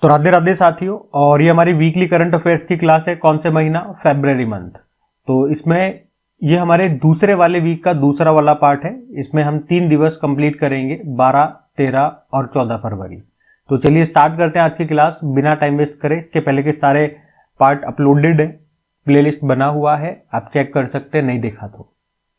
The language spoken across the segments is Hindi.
तो राधे राधे साथियों, और ये हमारी वीकली करंट अफेयर्स की क्लास है। कौन से महीना? February month. तो इसमें ये हमारे दूसरे वाले वीक का दूसरा वाला पार्ट है। इसमें हम 3 दिवस कंप्लीट करेंगे, 12, 13 और 14 फरवरी। तो चलिए स्टार्ट करते हैं आज की क्लास बिना टाइम वेस्ट करे। इसके पहले के सारे पार्ट अपलोडेड है, प्लेलिस्ट बना हुआ है, आप चेक कर सकते हैं नहीं देखा तो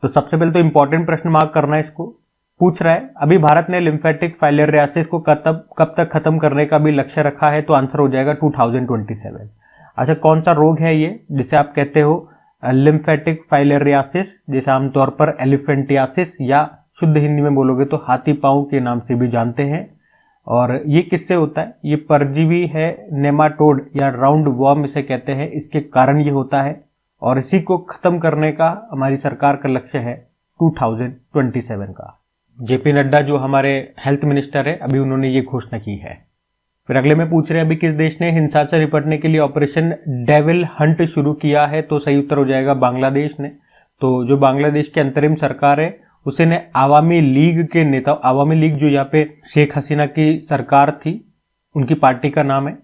सबसे पहले तो इंपॉर्टेंट प्रश्न मार्क करना है। इसको पूछ रहा है, अभी भारत ने लिम्फेटिक फाइलेरियासिस को कब तक खत्म करने का भी लक्ष्य रखा है? तो आंसर हो जाएगा 2027। अच्छा, कौन सा रोग है ये जिसे आप कहते हो लिम्फेटिक फाइलेरियासिस, जिसे आमतौर पर एलिफेंटियासिस या शुद्ध हिंदी में बोलोगे तो हाथी पांव के नाम से भी जानते हैं। और ये किससे होता है? ये परजीवी है, नेमाटोड या राउंड वॉर्म इसे कहते हैं, इसके कारण ये होता है। और इसी को खत्म करने का हमारी सरकार का लक्ष्य है 2027 का। जेपी नड्डा जो हमारे हेल्थ मिनिस्टर है, अभी उन्होंने ये घोषणा की है। फिर अगले में पूछ रहे हैं, अभी किस देश ने हिंसा से निपटने के लिए ऑपरेशन डेविल हंट शुरू किया है? तो सही उत्तर हो जाएगा बांग्लादेश ने। तो जो बांग्लादेश की अंतरिम सरकार है उसे ने आवामी लीग के नेता, आवामी लीग जो यहाँ पे शेख हसीना की सरकार थी उनकी पार्टी का नाम है,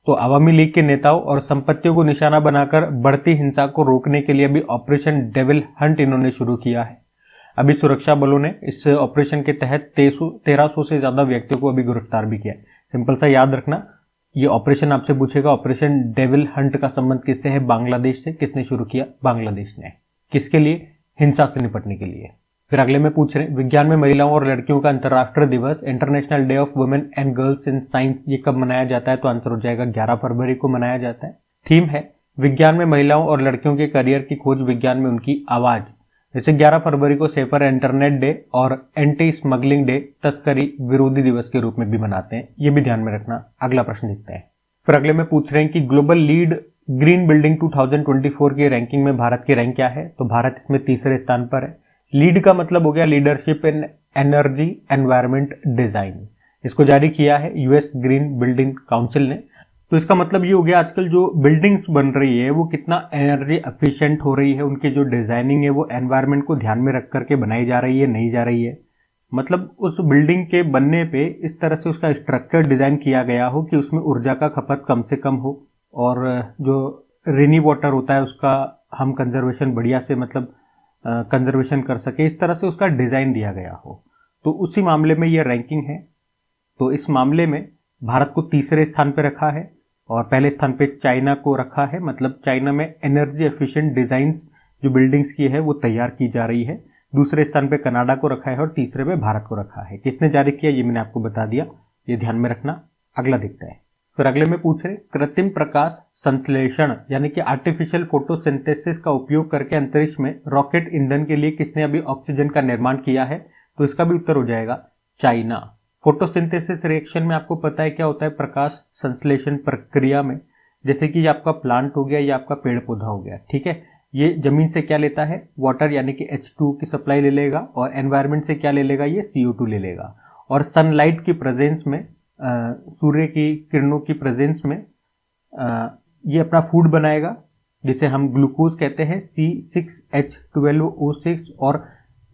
तो आवामी लीग के नेताओं और संपत्तियों को निशाना बनाकर बढ़ती हिंसा को रोकने के लिए अभी ऑपरेशन डेविल हंट इन्होंने शुरू किया है। अभी सुरक्षा बलों ने इस ऑपरेशन के तहत 1300 से ज्यादा व्यक्तियों को अभी गिरफ्तार भी किया है। सिंपल सा याद रखना, ये ऑपरेशन आपसे पूछेगा ऑपरेशन डेविल हंट का संबंध किससे है? बांग्लादेश से। किसने शुरू किया? बांग्लादेश ने। किसके लिए? हिंसा से निपटने के लिए। फिर अगले में पूछ रहे हैं, विज्ञान में महिलाओं और लड़कियों का अंतर्राष्ट्रीय दिवस, international day of women and girls in science, ये कब मनाया जाता है? तो आंसर हो जाएगा 11 फरवरी को मनाया जाता है। थीम है विज्ञान में महिलाओं और लड़कियों के करियर की खोज, विज्ञान में उनकी आवाज। जैसे 11 फरवरी को सेफर इंटरनेट डे और एंटी स्मगलिंग डे, तस्करी विरोधी दिवस के रूप में भी मनाते हैं, ये भी ध्यान में रखना। अगला प्रश्न देखते हैं। फिर अगले में पूछ रहे हैं कि ग्लोबल लीड ग्रीन बिल्डिंग 2024 की रैंकिंग में भारत की रैंक क्या है? तो भारत इसमें तीसरे स्थान पर है। लीड का मतलब हो गया leadership in energy environment design. इसको जारी किया है यूएस ग्रीन बिल्डिंग काउंसिल ने। तो इसका मतलब ये हो गया आजकल जो बिल्डिंग्स बन रही है वो कितना एनर्जी एफिशिएंट हो रही है, उनकी जो डिजाइनिंग है वो एनवायरनमेंट को ध्यान में रख करके बनाई जा रही है, नहीं जा रही है। मतलब उस बिल्डिंग के बनने पे इस तरह से उसका स्ट्रक्चर डिजाइन किया गया हो कि उसमें ऊर्जा का खपत कम से कम हो, और जो रेनी वाटर होता है उसका हम कंजर्वेशन बढ़िया से मतलब कंजर्वेशन कर सके, इस तरह से उसका डिजाइन दिया गया हो। तो उसी मामले में ये रैंकिंग है। तो इस मामले में भारत को तीसरे स्थान पर रखा है और पहले स्थान पे चाइना को रखा है। मतलब चाइना में एनर्जी एफिशिएंट डिजाइन्स जो बिल्डिंग्स की है वो तैयार की जा रही है। दूसरे स्थान पे कनाडा को रखा है और तीसरे पे भारत को रखा है। किसने जारी किया ये मैंने आपको बता दिया, ये ध्यान में रखना। अगला देखते हैं। फिर अगले में पूछ रहे कृत्रिम प्रकाश संश्लेषण यानी कि आर्टिफिशियल फोटोसिंथेसिस का उपयोग करके अंतरिक्ष में रॉकेट ईंधन के लिए किसने अभी ऑक्सीजन का निर्माण किया है? तो इसका भी उत्तर हो जाएगा चाइना। फोटोसिंथेसिस रिएक्शन में आपको पता है क्या होता है? प्रकाश संश्लेषण प्रक्रिया में, जैसे कि ये आपका प्लांट हो गया, ये आपका पेड़ पौधा हो गया, ठीक है, ये जमीन से क्या लेता है? वाटर यानी कि H2 की सप्लाई ले लेगा, और एनवायरनमेंट से क्या ले लेगा? ये CO2 ले लेगा। और सनलाइट की प्रेजेंस में, सूर्य की किरणों की प्रेजेंस में ये अपना फूड बनाएगा जिसे हम ग्लूकोज कहते हैं, C6H12O6, और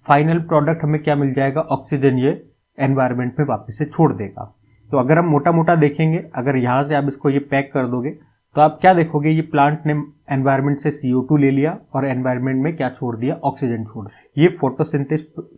फाइनल प्रोडक्ट हमें क्या मिल जाएगा? ऑक्सीजन। ये एनवायरनमेंट में वापस से छोड़ देगा। तो अगर हम मोटा मोटा देखेंगे, अगर यहां से आप इसको ये पैक कर दोगे तो आप क्या देखोगे? ये प्लांट ने एनवायरनमेंट से CO2 ले लिया और एनवायरनमेंट में क्या छोड़ दिया? ऑक्सीजन छोड़ दिया। ये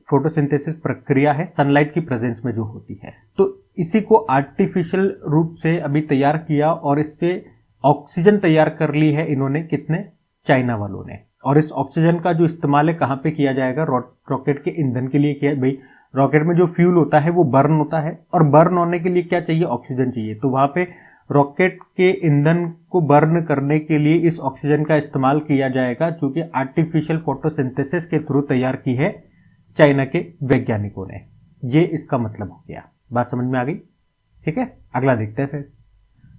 फोटोसिंथेसिस प्रक्रिया है सनलाइट की प्रेजेंस में जो होती है। तो इसी को आर्टिफिशियल रूप से अभी तैयार किया और इससे ऑक्सीजन तैयार कर ली है इन्होंने। कितने? चाइना वालों ने। और इस ऑक्सीजन का जो इस्तेमाल है कहां पे किया जाएगा? रॉकेट के ईंधन के लिए किया। भाई रॉकेट में जो फ्यूल होता है वो बर्न होता है, और बर्न होने के लिए क्या चाहिए? ऑक्सीजन चाहिए। तो वहां पे रॉकेट के ईंधन को बर्न करने के लिए इस ऑक्सीजन का इस्तेमाल किया जाएगा, जो कि आर्टिफिशियल फोटोसिंथेसिस के थ्रू तैयार की है चाइना के वैज्ञानिकों ने। ये इसका मतलब हो गया। बात समझ में आ गई? ठीक है, अगला देखते हैं।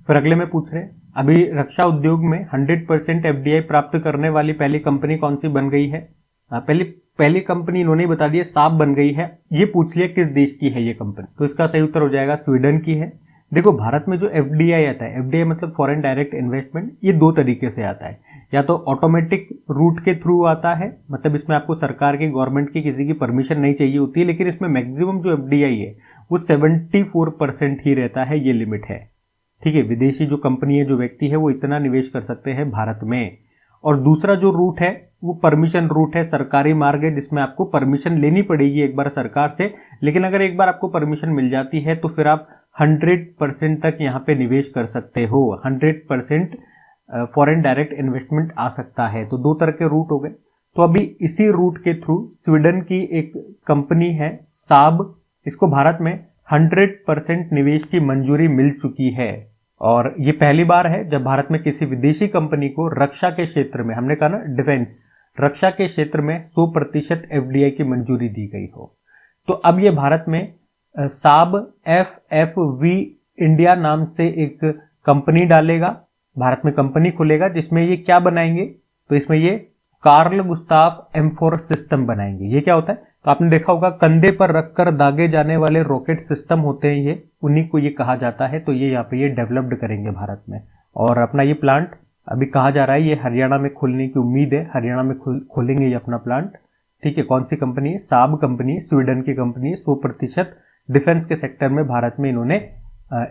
फिर अगले में पूछ रहे अभी रक्षा उद्योग में 100% FDI प्राप्त करने वाली पहली कंपनी कौन सी बन गई है? पहली कंपनी इन्होंने बता दिया, साफ बन गई है। ये पूछ लिया किस देश की है ये कंपनी? तो इसका सही उत्तर हो जाएगा स्वीडन की है। देखो भारत में जो FDI आता है, FDI मतलब फॉरेन डायरेक्ट इन्वेस्टमेंट, ये दो तरीके से आता है। या तो ऑटोमेटिक रूट के थ्रू आता है, मतलब इसमें आपको सरकार की, गवर्नमेंट की, किसी की परमिशन नहीं चाहिए होती है, लेकिन इसमें मैक्सिमम जो FDI है वो 74% ही रहता है, ये लिमिट है। ठीक है, विदेशी जो कंपनी है, जो व्यक्ति है, वो इतना निवेश कर सकते हैं भारत में। और दूसरा जो रूट है वो परमिशन रूट है, सरकारी मार्ग है, जिसमें आपको परमिशन लेनी पड़ेगी एक बार सरकार से। लेकिन अगर एक बार आपको परमिशन मिल जाती है तो फिर आप 100% तक यहाँ पे निवेश कर सकते हो। 100% फॉरेन डायरेक्ट इन्वेस्टमेंट आ सकता है। तो दो तरह के रूट हो गए। तो अभी इसी रूट के थ्रू स्वीडन की एक कंपनी है साब, इसको भारत में 100% निवेश की मंजूरी मिल चुकी है। और ये पहली बार है जब भारत में किसी विदेशी कंपनी को रक्षा के क्षेत्र में, हमने कहा ना डिफेंस, रक्षा के क्षेत्र में 100% एफडीआई की मंजूरी दी गई हो। तो अब ये भारत में साब FFV इंडिया नाम से एक कंपनी डालेगा, भारत में कंपनी खुलेगा, जिसमें ये क्या बनाएंगे, तो इसमें ये कार्ल गुस्ताफ M4 सिस्टम बनाएंगे। ये क्या होता है, तो आपने देखा होगा कंधे पर रखकर दागे जाने वाले रॉकेट सिस्टम होते हैं, ये उन्हीं को ये कहा जाता है। तो ये यहाँ पे ये डेवलप्ड करेंगे भारत में। और अपना ये प्लांट अभी कहा जा रहा है ये हरियाणा में खोलने की उम्मीद है, हरियाणा में खोलेंगे ये अपना प्लांट। ठीक है, कौन सी कंपनी है, साब कंपनी, स्वीडन की कंपनी, 100% डिफेंस के सेक्टर में भारत में इन्होंने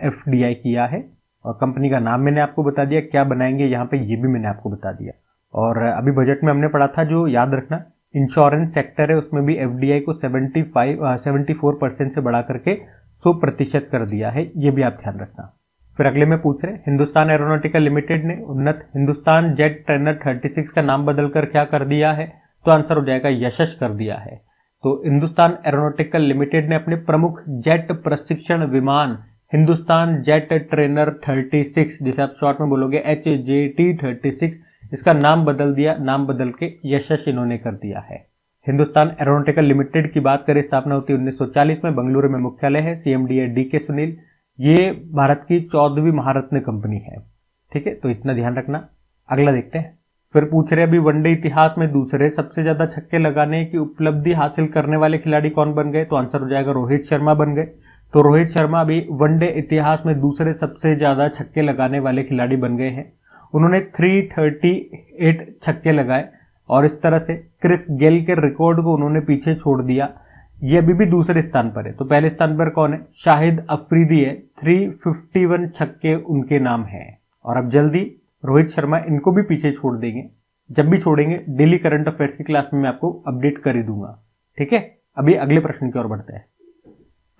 FDI किया है। और कंपनी का नाम मैंने आपको बता दिया, क्या बनाएंगे यहाँ पे ये भी मैंने आपको बता दिया। और अभी बजट में हमने पढ़ा था, जो याद रखना इंश्योरेंस सेक्टर है उसमें भी FDI को 74% से बढ़ा करके 100% कर दिया है, ये भी आप ध्यान रखना। फिर अगले में पूछ रहे हिंदुस्तान एरोनॉटिकल लिमिटेड ने उन्नत हिंदुस्तान जेट ट्रेनर 36 का नाम बदलकर क्या कर दिया है, तो आंसर हो जाएगा यशस कर दिया है। तो हिंदुस्तान एरोनॉटिकल लिमिटेड ने अपने प्रमुख जेट प्रशिक्षण विमान हिंदुस्तान जेट ट्रेनर 36, जिसे आप शॉर्ट में बोलोगे HJT 36, इसका नाम बदल दिया, नाम बदल के यशस इन्होंने कर दिया है। हिंदुस्तान एरोनॉटिकल लिमिटेड की बात करें, स्थापना होती है 1940 में, बेंगलुरु में मुख्यालय है, CMD है DK सुनील। ये भारत की 14वीं महारत्न कंपनी है। ठीक है, तो इतना ध्यान रखना। अगला देखते हैं। फिर पूछ रहे अभी वनडे इतिहास में दूसरे सबसे ज्यादा छक्के लगाने की उपलब्धि हासिल करने वाले खिलाड़ी कौन बन गए, तो आंसर हो जाएगा रोहित शर्मा बन गए। तो रोहित शर्मा अभी वनडे इतिहास में दूसरे सबसे ज्यादा छक्के लगाने वाले खिलाड़ी बन गए हैं। उन्होंने 338 छक्के लगाए और इस तरह से क्रिस गेल के रिकॉर्ड को उन्होंने पीछे छोड़ दिया। ये अभी भी दूसरे स्थान पर है। तो पहले स्थान पर कौन है, शाहिद अफरीदी है, 351 छक्के उनके नाम है। और अब जल्दी रोहित शर्मा इनको भी पीछे छोड़ देंगे। जब भी छोड़ेंगे डेली करंट अफेयर्स की क्लास में मैं आपको अपडेट कर ही दूंगा। ठीक है, अभी अगले प्रश्न की ओर बढ़ते हैं।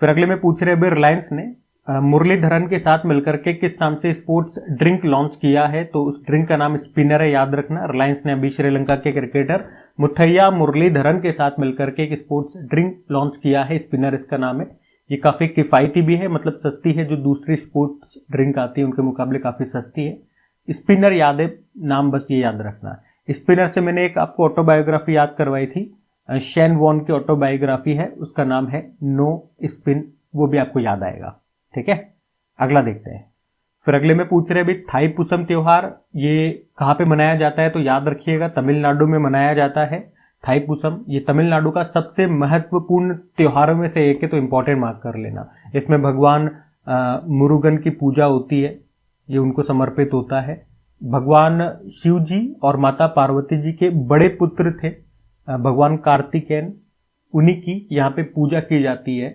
फिर अगले में पूछ रहे अभी रिलायंस ने मुरलीधरन के साथ मिलकर के किस नाम से स्पोर्ट्स ड्रिंक लॉन्च किया है, तो उस ड्रिंक का नाम स्पिनर है, याद रखना। रिलायंस ने अभी श्रीलंका के क्रिकेटर मुथैया मुरलीधरन के साथ मिलकर के एक स्पोर्ट्स ड्रिंक लॉन्च किया है, स्पिनर इसका नाम है। ये काफी किफायती भी है, मतलब सस्ती है, जो दूसरी स्पोर्ट्स ड्रिंक आती है उनके मुकाबले काफी सस्ती है। स्पिनर याद है नाम, बस ये याद रखना। स्पिनर से मैंने एक आपको ऑटोबायोग्राफी याद करवाई थी, शेन वॉन की ऑटोबायोग्राफी है, उसका नाम है नो स्पिन, वो भी आपको याद आएगा। ठीक है, अगला देखते हैं। फिर अगले में पूछ रहे अभी थाईपुसम त्योहार ये कहाँ पे मनाया जाता है, तो याद रखिएगा तमिलनाडु में मनाया जाता है। थाईपुसम ये तमिलनाडु का सबसे महत्वपूर्ण त्योहारों में से एक है, तो इंपॉर्टेंट मार्क कर लेना। इसमें भगवान मुरुगन की पूजा होती है, ये उनको समर्पित होता है। भगवान शिव जी और माता पार्वती जी के बड़े पुत्र थे भगवान कार्तिकेयन, उन्हीं की यहाँ पे पूजा की जाती है।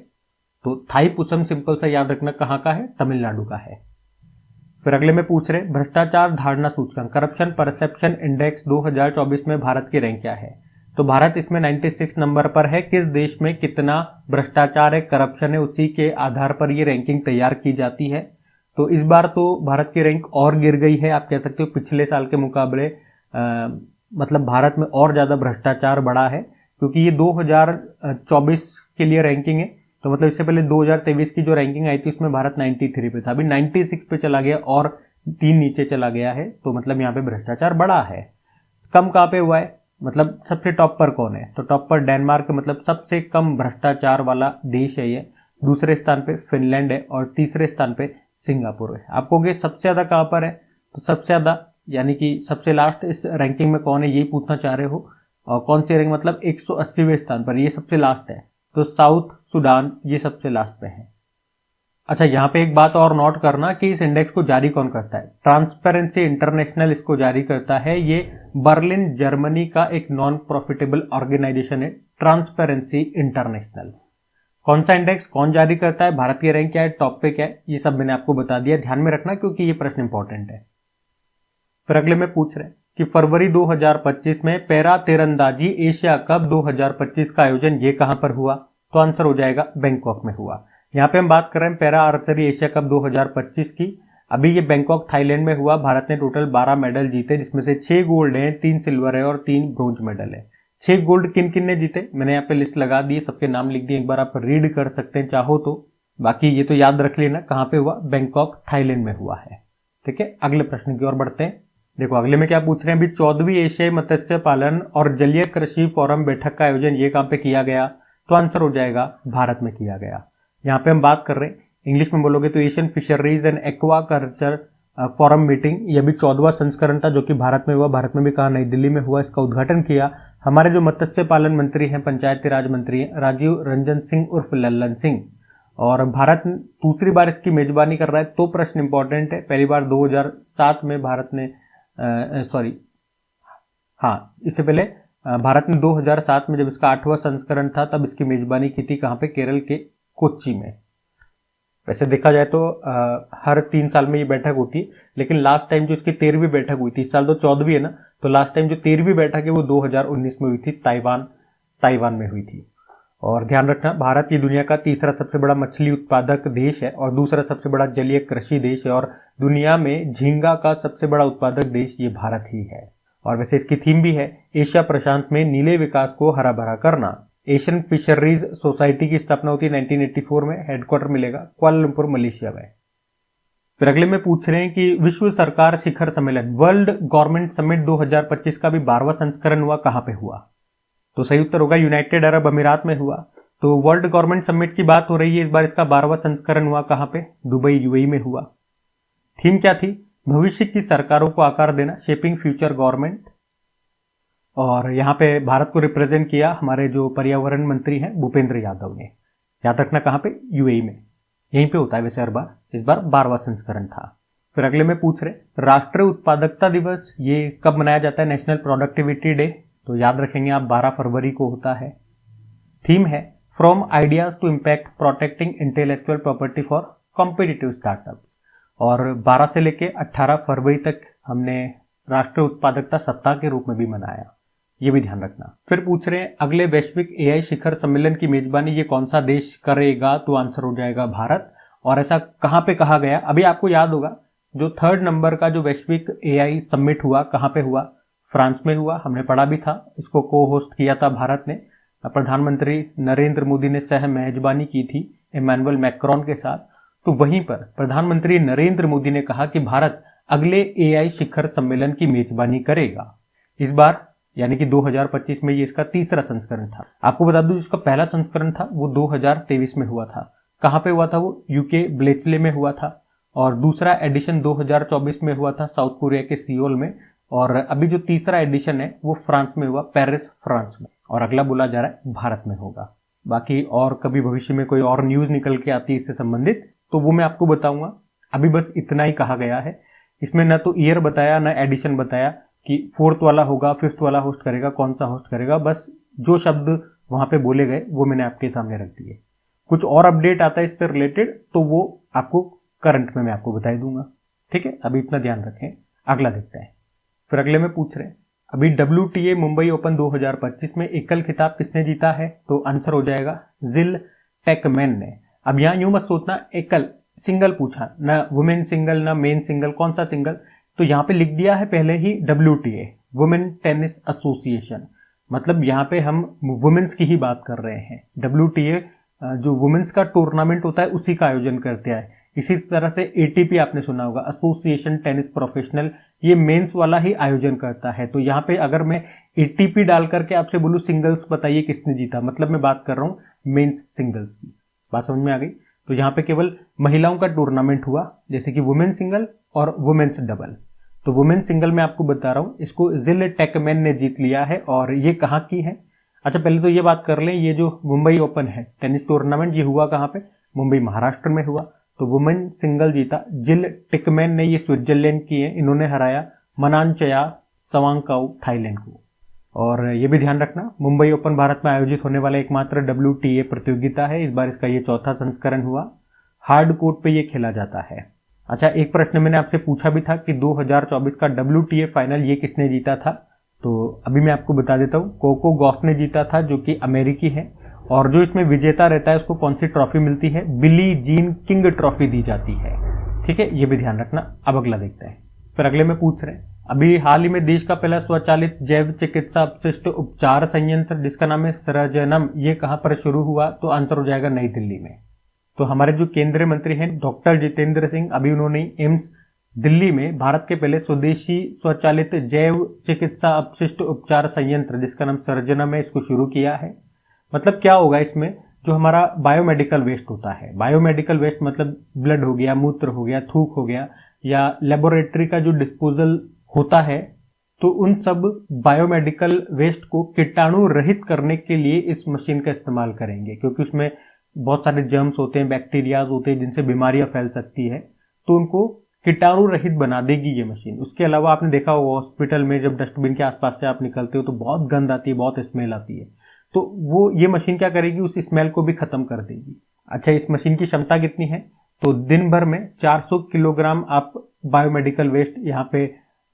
तो थाईपुसम सिंपल सा याद रखना कहाँ का है, तमिलनाडु का है। फिर अगले में पूछ रहे भ्रष्टाचार धारणा सूचकांक करप्शन परसेप्शन इंडेक्स 2024 में भारत की रैंक क्या है, तो भारत इसमें 96 नंबर पर है। किस देश में कितना भ्रष्टाचार है, करप्शन है, उसी के आधार पर ये रैंकिंग तैयार की जाती है। तो इस बार तो भारत की रैंक और गिर गई है, आप कह सकते हो पिछले साल के मुकाबले मतलब भारत में और ज्यादा भ्रष्टाचार बढ़ा है, क्योंकि ये 2024 के लिए रैंकिंग है। तो मतलब इससे पहले 2023 की जो रैंकिंग आई थी उसमें भारत 93 पे था, अभी 96 पे चला गया और 3 नीचे चला गया है। तो मतलब यहाँ पे भ्रष्टाचार बढ़ा है। कम कहाँ पे हुआ है, मतलब सबसे टॉप पर कौन है, तो टॉप पर डेनमार्क, मतलब सबसे कम भ्रष्टाचार वाला देश है ये। दूसरे स्थान पे फिनलैंड है और तीसरे स्थान पे सिंगापुर है। आप कहोगे सबसे ज्यादा कहाँ पर है, तो सबसे ज्यादा यानी कि सबसे लास्ट इस रैंकिंग में कौन है, यही पूछना चाह रहे हो। और कौन सी रैंक, मतलब 180वें स्थान पर, ये सबसे लास्ट है। तो साउथ सुडान ये सबसे लास्ट पे है। अच्छा, यहाँ पे एक बात और नोट करना कि इस इंडेक्स को जारी कौन करता है, ट्रांसपेरेंसी इंटरनेशनल इसको जारी करता है। ये बर्लिन जर्मनी का एक नॉन प्रॉफिटेबल ऑर्गेनाइजेशन है, ट्रांसपेरेंसी इंटरनेशनल। कौन सा इंडेक्स कौन जारी करता है, भारत की रैंक क्या है, टॉप पे क्या है, ये सब मैंने आपको बता दिया। ध्यान में रखना क्योंकि ये प्रश्न इंपॉर्टेंट है। फिर अगले में पूछ रहे हैं कि फरवरी 2025 में पैरा तीरंदाजी एशिया कप 2025 का आयोजन ये कहां पर हुआ? तो आंसर हो जाएगा बैंकॉक में हुआ। यहाँ पे हम बात कर रहे हैं पैरा आर्चरी एशिया कप 2025 की। अभी ये बैंकॉक थाईलैंड में हुआ। भारत ने टोटल 12 मेडल जीते, जिसमें से 6 गोल्ड हैं, 3 सिल्वर है और 3 ब्रोंज मेडल है। 6 गोल्ड किन किन ने जीते मैंने यहाँ पे लिस्ट लगा दी, सबके नाम लिख दिए, एक बार आप रीड कर सकते हैं चाहो तो। बाकी ये तो याद रख लेना कहाँ पे हुआ, बैंकॉक थाईलैंड में हुआ है। ठीक है, अगले प्रश्न की ओर बढ़ते हैं। देखो अगले में क्या पूछ रहे हैं, अभी 14वीं एशियाई मत्स्य पालन और जलीय कृषि फोरम बैठक का आयोजन ये कहाँ पे किया गया? तो आंसर हो जाएगा भारत में किया गया। यहाँ पे हम बात कर रहे हैं, इंग्लिश में बोलोगे तो Asian fisheries and aquaculture forum meeting, यह भी 14वां संस्करण था जो कि भारत में हुआ। भारत में भी कहा, नई दिल्ली में हुआ। इसका उद्घाटन किया हमारे जो मत्स्य पालन मंत्री हैं, पंचायती राज मंत्री हैं, राजीव रंजन सिंह उर्फ लल्लन सिंह। और भारत दूसरी बार इसकी मेजबानी कर रहा है। तो प्रश्न इंपॉर्टेंट है, पहली बार 2007 में भारत ने इससे पहले भारत ने 2007 में जब इसका 8वां संस्करण था तब इसकी मेजबानी की थी। कहां पे? केरल के कोच्चि में। वैसे देखा जाए तो हर 3 साल में ये बैठक होती है, लेकिन लास्ट टाइम जो इसकी 13वीं बैठक हुई थी, इस साल तो 14वीं है ना, तो लास्ट टाइम जो 13वीं बैठक है वो 2019 में हुई थी, ताइवान में हुई थी। और ध्यान रखना, भारत ये दुनिया का तीसरा सबसे बड़ा मछली उत्पादक देश है और दूसरा सबसे बड़ा जलीय कृषि देश है, और दुनिया में झींगा का सबसे बड़ा उत्पादक देश ये भारत ही है। और वैसे इसकी थीम भी है एशिया प्रशांत में नीले विकास को हरा भरा करना। एशियन फिशरीज सोसाइटी की स्थापना होती है 1984 में। हेडक्वार्टर मिलेगा कुआलालंपुर मलेशिया में। फिर अगले में पूछ रहे हैं कि विश्व सरकार शिखर सम्मेलन वर्ल्ड गवर्नमेंट समिट 2025 का भी 12वां संस्करण हुआ, कहां पे हुआ? तो सही उत्तर होगा यूनाइटेड अरब अमीरात में हुआ। तो वर्ल्ड गवर्नमेंट समिट की बात हो रही है, इस बार इसका 12वां संस्करण हुआ कहां पे? दुबई यूएई में हुआ। थीम क्या थी? भविष्य की सरकारों को आकार देना, शेपिंग फ्यूचर गवर्नमेंट। और यहाँ पे भारत को रिप्रेजेंट किया हमारे जो पर्यावरण मंत्री हैं भूपेंद्र यादव ने। याद रखना कहां पे? यूएई में। यहीं पे होता है वैसे हर बार, इस बार 12वां संस्करण था। फिर अगले में पूछ रहे राष्ट्रीय उत्पादकता दिवस ये कब मनाया जाता है? National productivity day. तो याद रखेंगे आप 12 फरवरी को होता है। थीम है from ideas to impact protecting intellectual property for competitive startup. और 12 से लेके 18 फरवरी तक हमने राष्ट्रीय उत्पादकता सप्ताह के रूप में भी मनाया, ये भी ध्यान रखना। फिर पूछ रहे हैं अगले वैश्विक एआई शिखर सम्मेलन की मेजबानी ये कौन सा देश करेगा? तो आंसर हो जाएगा भारत। और ऐसा कहां पे कहा गया? अभी आपको याद होगा जो 3rd नंबर का जो वैश्विक एआई समिट हुआ कहां पे हुआ? फ्रांस में हुआ, हमने पढ़ा भी था। इसको को होस्ट किया था भारत ने। प्रधानमंत्री नरेंद्र मोदी ने सह मेजबानी की थी इमैनुअल मैक्रोन के साथ। तो वहीं पर प्रधानमंत्री नरेंद्र मोदी ने कहा कि भारत अगले एआई शिखर सम्मेलन की मेजबानी करेगा इस बार, यानी कि 2025 में ये इसका तीसरा संस्करण था। आपको बता दूं जिसका पहला संस्करण था वो 2023 में हुआ था। कहां पे हुआ था वो? यूके ब्लेचले में हुआ था। और दूसरा एडिशन 2024 में हुआ था साउथ कोरिया के सियोल में। और अभी जो तीसरा एडिशन है वो फ्रांस में हुआ, पेरिस फ्रांस में। और अगला बोला जा रहा है भारत में होगा। बाकी और कभी भविष्य में कोई और न्यूज निकल के आती है इससे संबंधित तो वो मैं आपको बताऊंगा। अभी बस इतना ही कहा गया है। इसमें ना तो ईयर बताया ना एडिशन बताया कि 4th वाला होगा, 5th वाला होस्ट करेगा, कौन सा होस्ट करेगा। बस जो शब्द वहां पे बोले गए वो मैंने आपके सामने रख दिए। कुछ और अपडेट आता है इससे रिलेटेड तो वो आपको करंट में मैं आपको बता दूंगा। ठीक है, अभी इतना ध्यान रखें। अगला देखते हैं। फिर अगले में पूछ रहे हैं अभी WTA मुंबई ओपन 2025 में एकल खिताब किसने जीता है? तो आंसर हो जाएगा जिल टेकमैन ने। अब यहां यूं मत सोचना एकल सिंगल पूछा, ना वुमेन सिंगल ना मेन सिंगल, कौन सा सिंगल? तो यहाँ पे लिख दिया है पहले ही WTA वुमेन टेनिस एसोसिएशन, मतलब यहाँ पे हम वुमेन्स की ही बात कर रहे हैं। WTA जो वुमेन्स का टूर्नामेंट होता है उसी का आयोजन करते हैं। इसी तरह से ATP आपने सुना होगा, एसोसिएशन टेनिस प्रोफेशनल, ये मेंस वाला ही आयोजन करता है। तो यहाँ पे अगर मैं ATP डाल करके आपसे बोलूं सिंगल्स बताइए किसने जीता, मतलब मैं बात कर रहा हूँ मेंस सिंगल्स की। बात समझ में आ गई? तो यहाँ पे केवल महिलाओं का टूर्नामेंट हुआ, जैसे कि वुमेन सिंगल और वुमेन्स डबल। तो वुमेन सिंगल में आपको बता रहा हूँ इसको जिल टेकमैन ने जीत लिया है। और ये कहाँ की है? अच्छा पहले तो ये बात कर लें, ये जो मुंबई ओपन है टेनिस टूर्नामेंट ये हुआ कहाँ पे? मुंबई महाराष्ट्र में हुआ। तो वुमेन सिंगल जीता जिल टेकमैन ने, ये स्विट्जरलैंड की है। इन्होंने हराया मनानचया सवांगकाउ थाईलैंड को। और ये भी ध्यान रखना, मुंबई ओपन भारत में आयोजित होने वाला एकमात्र WTA प्रतियोगिता है। इस बार इसका ये चौथा संस्करण हुआ। हार्ड कोर्ट पे ये खेला जाता है। अच्छा, एक प्रश्न मैंने आपसे पूछा भी था कि 2024 का WTA फाइनल ये किसने जीता था, तो अभी मैं आपको बता देता हूँ। कोको गॉफ ने जीता था, जो कि अमेरिकी है। और जो इसमें विजेता रहता है उसको कौन सी ट्रॉफी मिलती है? बिली जीन किंग ट्रॉफी दी जाती है। ठीक है, ये भी ध्यान रखना। अब अगला देखते हैं। फिर अगले में पूछ रहे हैं, अभी हाल ही में देश का पहला स्वचालित जैव चिकित्सा अपशिष्ट उपचार संयंत्र जिसका नाम है सृजनम, ये कहां पर शुरू हुआ? तो आंसर हो जाएगा नई दिल्ली में। तो हमारे जो केंद्रीय मंत्री हैं डॉक्टर जितेंद्र सिंह, अभी उन्होंने एम्स दिल्ली में भारत के पहले स्वदेशी स्वचालित जैव चिकित्सा अपशिष्ट उपचार संयंत्र जिसका नाम सृजनम है, इसको शुरू किया है। मतलब क्या होगा इसमें? जो हमारा बायोमेडिकल वेस्ट होता है, बायोमेडिकल वेस्ट मतलब ब्लड हो गया, मूत्र हो गया, थूक हो गया, या लेबोरेटरी का जो डिस्पोजल होता है, तो उन सब बायोमेडिकल वेस्ट को कीटाणु रहित करने के लिए इस मशीन का इस्तेमाल करेंगे, क्योंकि उसमें बहुत सारे जर्म्स होते हैं, बैक्टीरियाज होते हैं जिनसे बीमारियां फैल सकती है, तो उनको कीटाणु रहित बना देगी ये मशीन। उसके अलावा आपने देखा होगा हॉस्पिटल में जब डस्टबिन के आसपास से आप निकलते हो तो बहुत गंद आती है, बहुत स्मेल आती है, तो वो ये मशीन क्या करेगी? उस स्मेल को भी खत्म कर देगी। अच्छा, इस मशीन की क्षमता कितनी है? तो दिन भर में 400 किलोग्राम आप बायोमेडिकल वेस्ट यहाँ पे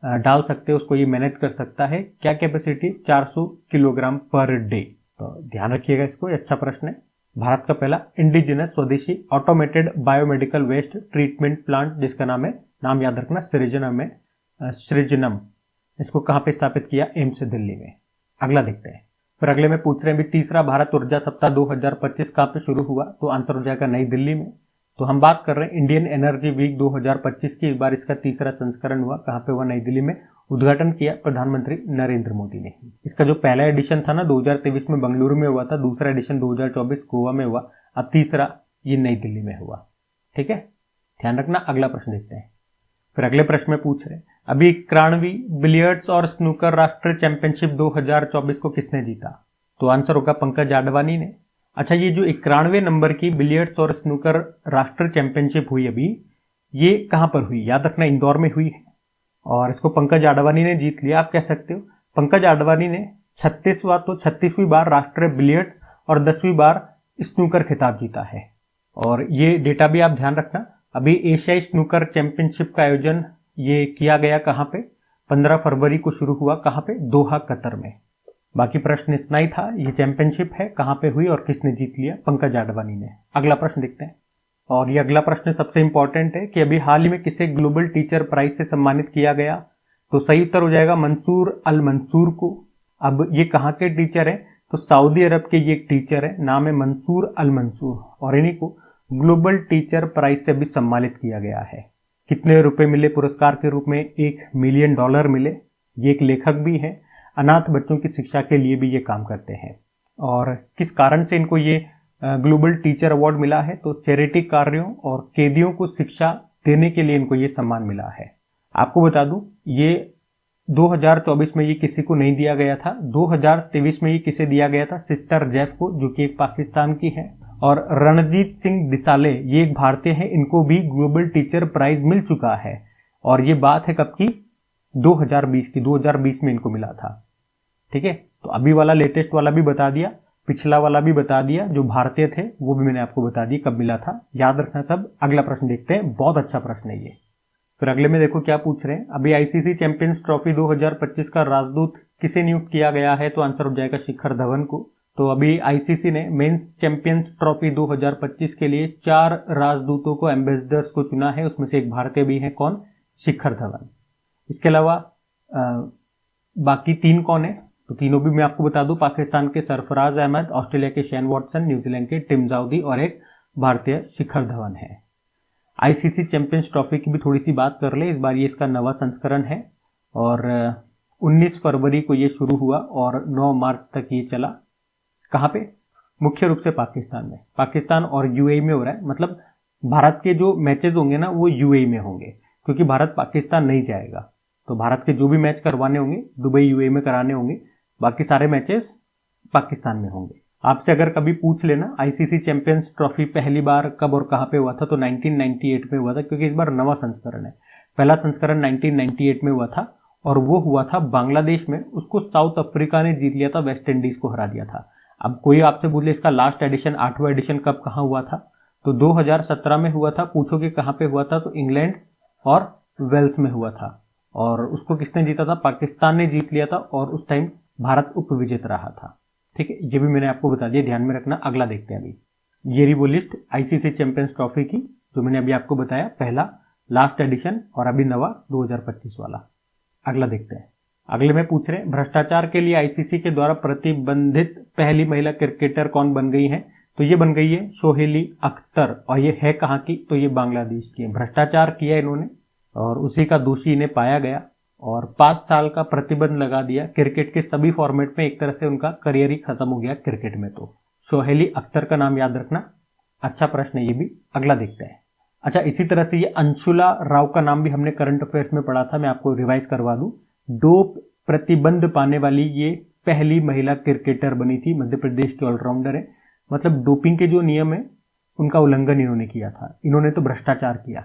डाल सकते हो, उसको ये मैनेज कर सकता है। क्या कैपेसिटी? 400 kilogram per day. तो ध्यान रखिएगा इसको, ये अच्छा प्रश्न है। भारत का पहला इंडिजिनस स्वदेशी automated biomedical waste treatment plant जिसका नाम है, नाम याद रखना, सृजनम है, सृजनम। इसको कहाँ पे स्थापित किया? एम्स दिल्ली में। अगला देखते हैं। फिर अगले में पूछ रहे हैं भी तीसरा भारत ऊर्जा सप्ताह 2025 कहाँ पे शुरू हुआ? तो आंसर हो जाएगा नई दिल्ली में। तो हम बात कर रहे हैं इंडियन एनर्जी वीक 2025 की। इस बार इसका तीसरा संस्करण हुआ। कहाँ पे हुआ? नई दिल्ली में। उद्घाटन किया प्रधानमंत्री नरेंद्र मोदी ने। इसका जो पहला एडिशन था ना 2023 में बेंगलुरु में हुआ था, दूसरा एडिशन 2024 गोवा में हुआ, अब तीसरा ये नई दिल्ली में हुआ। ठीक है, ध्यान रखना। अगला प्रश्न देखते हैं। फिर अगले प्रश्न में पूछ रहे हैं अभी 91वीं बिलियर्ड्स और स्नूकर राष्ट्रीय चैंपियनशिप 2024 को किसने जीता? तो आंसर होगा पंकज आडवाणी ने। अच्छा, ये जो 91वें नंबर की बिलियर्ड्स और स्नूकर राष्ट्रीय चैंपियनशिप हुई अभी, ये कहां पर हुई? याद रखना, इंदौर में हुई है और इसको पंकज आडवाणी ने जीत लिया। आप कह सकते हो पंकज आडवाणी ने 36वीं बार राष्ट्रीय बिलियर्ड्स और 10वीं बार स्नूकर खिताब जीता है। और ये डेटा भी आप ध्यान रखना, अभी एशियाई स्नूकर चैंपियनशिप का आयोजन ये किया गया कहां पे? 15 फरवरी को शुरू हुआ। कहां पे? दोहा, कतर में। बाकी प्रश्न इतना ही था। ये चैंपियनशिप है, कहां पे हुई और किसने जीत लिया? पंकज आडवाणी ने। अगला प्रश्न देखते हैं। और ये अगला प्रश्न सबसे इंपॉर्टेंट है कि अभी हाल ही में किसे ग्लोबल टीचर प्राइज से सम्मानित किया गया? तो सही उत्तर हो जाएगा मंसूर अल मंसूर को। अब ये कहाँ के टीचर है? तो सऊदी अरब के ये एक टीचर है, नाम है मंसूर अल मंसूर, और इन्हीं को ग्लोबल टीचर प्राइज से भी सम्मानित किया गया है। कितने रुपए मिले पुरस्कार के रूप में? $1 मिलियन मिले। ये एक लेखक भी है, अनाथ बच्चों की शिक्षा के लिए भी ये काम करते हैं। और किस कारण से इनको ये ग्लोबल टीचर अवार्ड मिला है? तो चैरिटी कार्यों और कैदियों को शिक्षा देने के लिए इनको ये सम्मान मिला है। आपको बता दूं, ये 2024 में ये किसी को नहीं दिया गया था। 2023 में ये किसे दिया गया था? सिस्टर जैफ को, जो कि एक पाकिस्तान की है। और रणजीत सिंह दिसाले, ये एक भारतीय है, इनको भी ग्लोबल टीचर प्राइज मिल चुका है। और ये बात है कब की? 2020 की। 2020 में इनको मिला था। ठीक है, तो अभी वाला लेटेस्ट वाला भी बता दिया, पिछला वाला भी बता दिया, जो भारतीय थे वो भी मैंने आपको बता दिया कब मिला था। याद रखना सब। अगला प्रश्न देखते हैं, बहुत अच्छा प्रश्न है ये। फिर अगले में देखो क्या पूछ रहे हैं, अभी आईसीसी चैंपियंस ट्रॉफी 2025 का राजदूत किसे नियुक्त किया गया है? तो आंसर हो जाएगा शिखर धवन को। तो अभी आईसीसी ने मेंस चैंपियंस ट्रॉफी 2025 के लिए 4 राजदूतों को, एम्बेसडर्स को चुना है। उसमें से एक भारतीय भी है, कौन? शिखर धवन। इसके अलावा बाकी 3 कौन है? तो तीनों भी मैं आपको बता दूं, पाकिस्तान के सरफराज अहमद, ऑस्ट्रेलिया के शेन वॉटसन, न्यूजीलैंड के टिम दाऊदी और एक भारतीय शिखर धवन है। आईसीसी चैंपियंस ट्रॉफी की भी थोड़ी सी बात कर ले। इस बार ये इसका नवा संस्करण है और 19 फरवरी को ये शुरू हुआ और 9 मार्च तक ये चला। कहाँ पे? मुख्य रूप से पाकिस्तान में। पाकिस्तान और यूएई में हो रहा है। मतलब भारत के जो मैचेस होंगे ना वो यूएई में होंगे, क्योंकि भारत पाकिस्तान नहीं जाएगा। तो भारत के जो भी मैच करवाने होंगे दुबई यूएई में कराने होंगे, बाकी सारे मैचेस पाकिस्तान में होंगे। आपसे अगर कभी पूछ लेना आईसीसी चैंपियंस ट्रॉफी पहली बार कब और कहां पे हुआ था, तो 1998 में हुआ था, क्योंकि इस बार नवा संस्करण है। पहला संस्करण 1998 में हुआ था और वो हुआ था बांग्लादेश में। उसको साउथ अफ्रीका ने जीत लिया था, वेस्ट इंडीज को हरा दिया था। अब कोई आपसे बोले इसका लास्ट एडिशन 8वां एडिशन कब कहाँ हुआ था, तो 2017 में हुआ था। पूछोगे कहाँ पे हुआ था, तो इंग्लैंड और वेल्स में हुआ था। और उसको किसने जीता था, पाकिस्तान ने जीत लिया था, और उस टाइम भारत उपविजेता रहा था। ठीक है, ये भी मैंने आपको बता दिया, ध्यान में रखना। अगला देखते हैं अभी, ये रही वो लिस्ट आईसीसी चैंपियंस ट्रॉफी की, जो मैंने अभी आपको बताया, पहला लास्ट एडिशन और अभी नवा 2025 वाला। अगला देखते हैं। अगले में पूछ रहे हैं भ्रष्टाचार के लिए आईसीसी के द्वारा प्रतिबंधित पहली महिला क्रिकेटर कौन बन गई है, तो ये बन गई है सोहेली अख्तर। और ये है कहाँ की, तो ये बांग्लादेश की है। भ्रष्टाचार किया इन्होंने और उसी का दोषी इन्हें पाया गया और 5 साल का प्रतिबंध लगा दिया क्रिकेट के सभी फॉर्मेट में। एक तरह से उनका करियर ही खत्म हो गया क्रिकेट में। तो सोहेली अख्तर का नाम याद रखना, अच्छा प्रश्न है ये भी। अगला देखते हैं। अच्छा, इसी तरह से ये अंशुला राव का नाम भी हमने करंट अफेयर्स में पढ़ा था, मैं आपको रिवाइज करवा दूं। डोप प्रतिबंध पाने वाली ये पहली महिला क्रिकेटर बनी थी, मध्य प्रदेश की ऑलराउंडर है। मतलब डोपिंग के जो नियम है उनका उल्लंघन इन्होंने किया था, इन्होंने तो भ्रष्टाचार किया।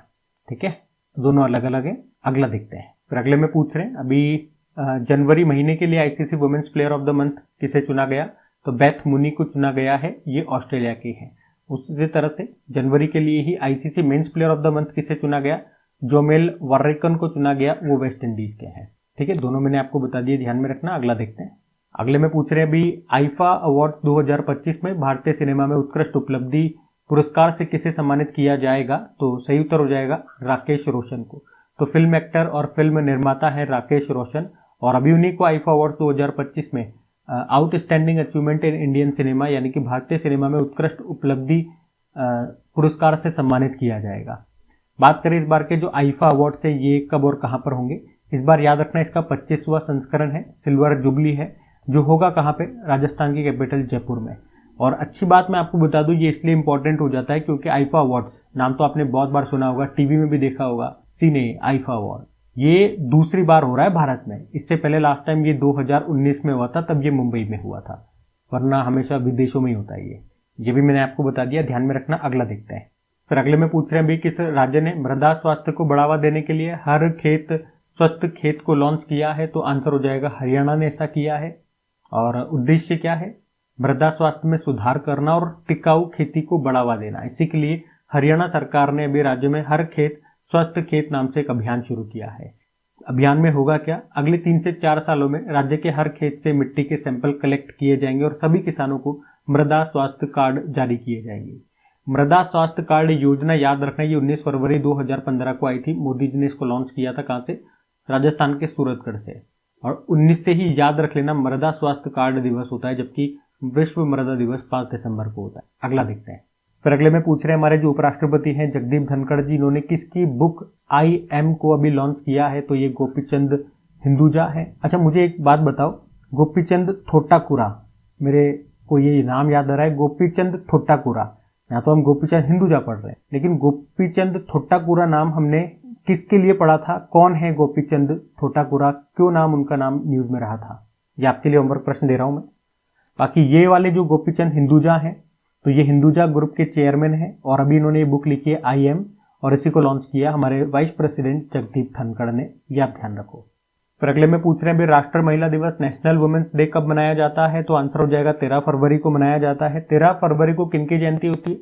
ठीक है, दोनों अलग अलग है। अगला देखते हैं। फिर अगले में पूछ रहे हैं अभी जनवरी महीने के लिए ICC women's player of the month किसे चुना गया, तो बेथ मुनी को चुना गया है, ये ऑस्ट्रेलिया की है। उसी तरह से जनवरी के लिए ही ICC men's player of the month किसे चुना गया, जोमेल वार्रिकन को चुना गया, वो वेस्ट इंडीज के हैं। ठीक है, दोनों मैंने आपको बता दिए, ध्यान में रखना। अगला देखते हैं। अगले में पूछ रहे हैं अभी आईफा अवार्ड्स 2025 में भारतीय सिनेमा में उत्कृष्ट उपलब्धि पुरस्कार से किसे सम्मानित किया जाएगा, तो सही उत्तर हो जाएगा राकेश रोशन को। तो फिल्म एक्टर और फिल्म निर्माता है राकेश रोशन, और अभी उन्हीं को आईफा अवार्ड्स 2025 में outstanding achievement in Indian cinema यानी कि भारतीय सिनेमा में उत्कृष्ट उपलब्धि पुरस्कार से सम्मानित किया जाएगा। बात करें इस बार के जो आईफा अवार्ड से, ये कब और कहां पर होंगे, इस बार याद रखना इसका 25वां संस्करण है, सिल्वर जुबली है, जो होगा कहां पे, राजस्थान की कैपिटल जयपुर में। और अच्छी बात मैं आपको बता दूं, ये इसलिए इंपॉर्टेंट हो जाता है क्योंकि आईफा अवार्ड्स नाम तो आपने बहुत बार सुना होगा, टीवी में भी देखा होगा, सीने आईफा अवार्ड, ये दूसरी बार हो रहा है भारत में। इससे पहले लास्ट टाइम ये 2019 में हुआ था, तब ये मुंबई में हुआ था, वरना हमेशा विदेशों में ही होता है ये भी मैंने आपको बता दिया, ध्यान में रखना। अगला देखते हैं। फिर अगले में पूछ रहे हैं अभी किस राज्य ने मृदा स्वास्थ्य को बढ़ावा देने के लिए हर खेत स्वस्थ खेत को लॉन्च किया है, तो आंसर हो जाएगा हरियाणा ने ऐसा किया है। और उद्देश्य क्या है, मृदा स्वास्थ्य में सुधार करना और टिकाऊ खेती को बढ़ावा देना। इसी के लिए हरियाणा सरकार ने अभी राज्य में हर खेत स्वस्थ खेत नाम से एक अभियान शुरू किया है। अभियान में होगा क्या, अगले 3 से 4 सालों में राज्य के हर खेत से मिट्टी के सैंपल कलेक्ट किए जाएंगे और सभी किसानों को मृदा स्वास्थ्य कार्ड जारी किए जाएंगे। मृदा स्वास्थ्य कार्ड योजना याद रखना, ये 19 फरवरी 2015 को आई थी। मोदी जी ने इसको लॉन्च किया था, कहां से, राजस्थान के सूरतगढ़ से। और 19 से ही याद रख लेना मृदा स्वास्थ्य कार्ड दिवस होता है, जबकि विश्व मृदा दिवस 5 दिसंबर को होता है। अगला देखते हैं। फिर अगले में पूछ रहे हैं हमारे जो उपराष्ट्रपति हैं जगदीप धनखड़ जी, इन्होंने किसकी बुक आई एम को अभी लॉन्च किया है, तो ये गोपीचंद हिंदुजा है। अच्छा, मुझे एक बात बताओ, गोपीचंद थोटाकुरा, मेरे को ये नाम याद आ रहा है, गोपीचंद थोटाकुरा, यहाँ तो हम गोपीचंद हिंदुजा पढ़ रहे हैं, लेकिन गोपीचंद थोटाकुरा नाम हमने किसके लिए पढ़ा था, कौन है गोपीचंद थोटाकुरा, क्यों नाम उनका नाम न्यूज में रहा था, ये आपके लिए होमवर्क प्रश्न दे रहा हूं मैं। बाकी ये वाले जो गोपीचंद हिंदुजा हैं, तो ये हिंदुजा ग्रुप के चेयरमैन हैं और अभी इन्होंने ये बुक लिखी है आई एम, और इसी को लॉन्च किया हमारे वाइस प्रेसिडेंट जगदीप धनखड़ ने, ये आप ध्यान रखो। फिर अगले में पूछ रहे हैं राष्ट्रीय महिला दिवस नेशनल वुमेन्स डे कब मनाया जाता है, तो आंसर हो जाएगा 13 फरवरी को मनाया जाता है। 13 फरवरी को किनकी जयंती होती है,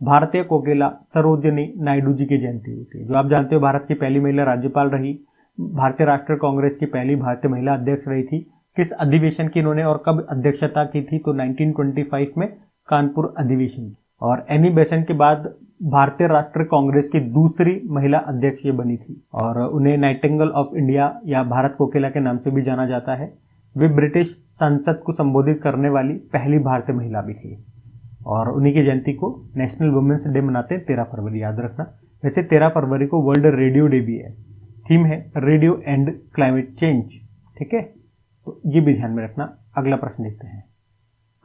भारतीय कोकिला सरोजिनी नायडू जी की जयंती होती है, जो आप जानते हो भारत की पहली महिला राज्यपाल रही, भारतीय राष्ट्रीय कांग्रेस की पहली भारतीय महिला अध्यक्ष रही थी। किस अधिवेशन की इन्होंने और कब अध्यक्षता की थी, तो 1925 में कानपुर अधिवेशन। और एनी बेसेंट के बाद भारतीय राष्ट्रीय कांग्रेस की दूसरी महिला अध्यक्ष ये बनी थी, और उन्हें नाइटिंगेल ऑफ इंडिया या भारत कोकिला के नाम से भी जाना जाता है। वे ब्रिटिश संसद को संबोधित करने वाली पहली भारतीय महिला भी थी, और उन्हीं की जयंती को नेशनल वुमेन्स डे मनाते हैं 13 फरवरी, याद रखना। वैसे 13 फरवरी को वर्ल्ड रेडियो डे भी है, थीम है रेडियो एंड क्लाइमेट चेंज। ठीक है, तो ये भी ध्यान में रखना। अगला प्रश्न देखते हैं।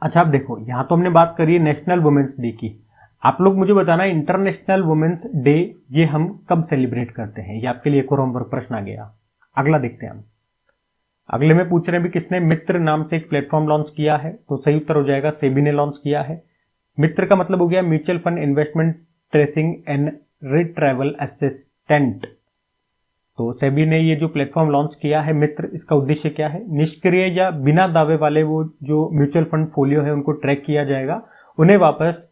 अच्छा, अब देखो, यहां तो हमने बात करी है नेशनल वुमेन्स डे की, आप लोग मुझे बताना इंटरनेशनल वुमेन्स डे ये हम कब सेलिब्रेट करते हैं, ये आपके लिए एक और होमवर्क प्रश्न आ गया। अगला देखते हैं हम। अगले में पूछ रहे हैं भी किसने मित्र नाम से एक प्लेटफॉर्म लॉन्च किया है, तो सही उत्तर हो जाएगा सेबी ने लॉन्च किया है। मित्र का मतलब हो गया mutual fund investment tracing and retrieval assistant, तो सेबी ने ये जो प्लेटफॉर्म लॉन्च किया है मित्र, इसका उद्देश्य क्या है? निष्क्रिय या बिना दावे वाले वो जो म्यूचुअल फंड फोलियो है उनको ट्रैक किया जाएगा, उन्हें वापस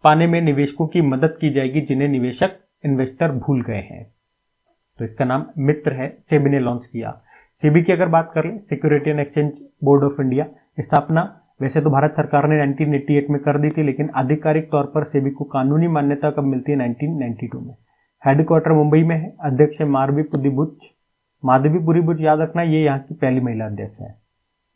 पाने में निवेशकों की मदद की जाएगी जिन्हें निवेशक इन्वेस्टर भूल गए हैं। तो इसका नाम मित्र है, सेबी ने लॉन्च किया। सेबी की अगर बात कर ले, security and exchange board of India, स्थापना वैसे तो भारत सरकार ने 1988 में कर दी थी, लेकिन आधिकारिक तौर पर सेबी को कानूनी मान्यता कब मिलती है? 1992 में। हेडक्वार्टर मुंबई में है। अध्यक्ष है माधवीपुरी बुच, याद रखना ये यहाँ की पहली महिला अध्यक्ष है।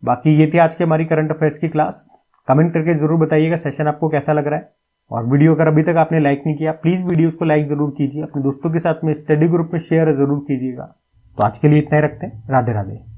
बाकी ये थी आज की हमारी करंट अफेयर्स की क्लास। कमेंट करके जरूर बताइएगा सेशन आपको कैसा लग रहा है, और वीडियो अगर अभी तक आपने लाइक नहीं किया प्लीज वीडियोस को लाइक जरूर कीजिए, अपने दोस्तों के साथ में स्टडी ग्रुप में शेयर जरूर कीजिएगा। तो आज के लिए इतना ही रखते हैं। राधे राधे।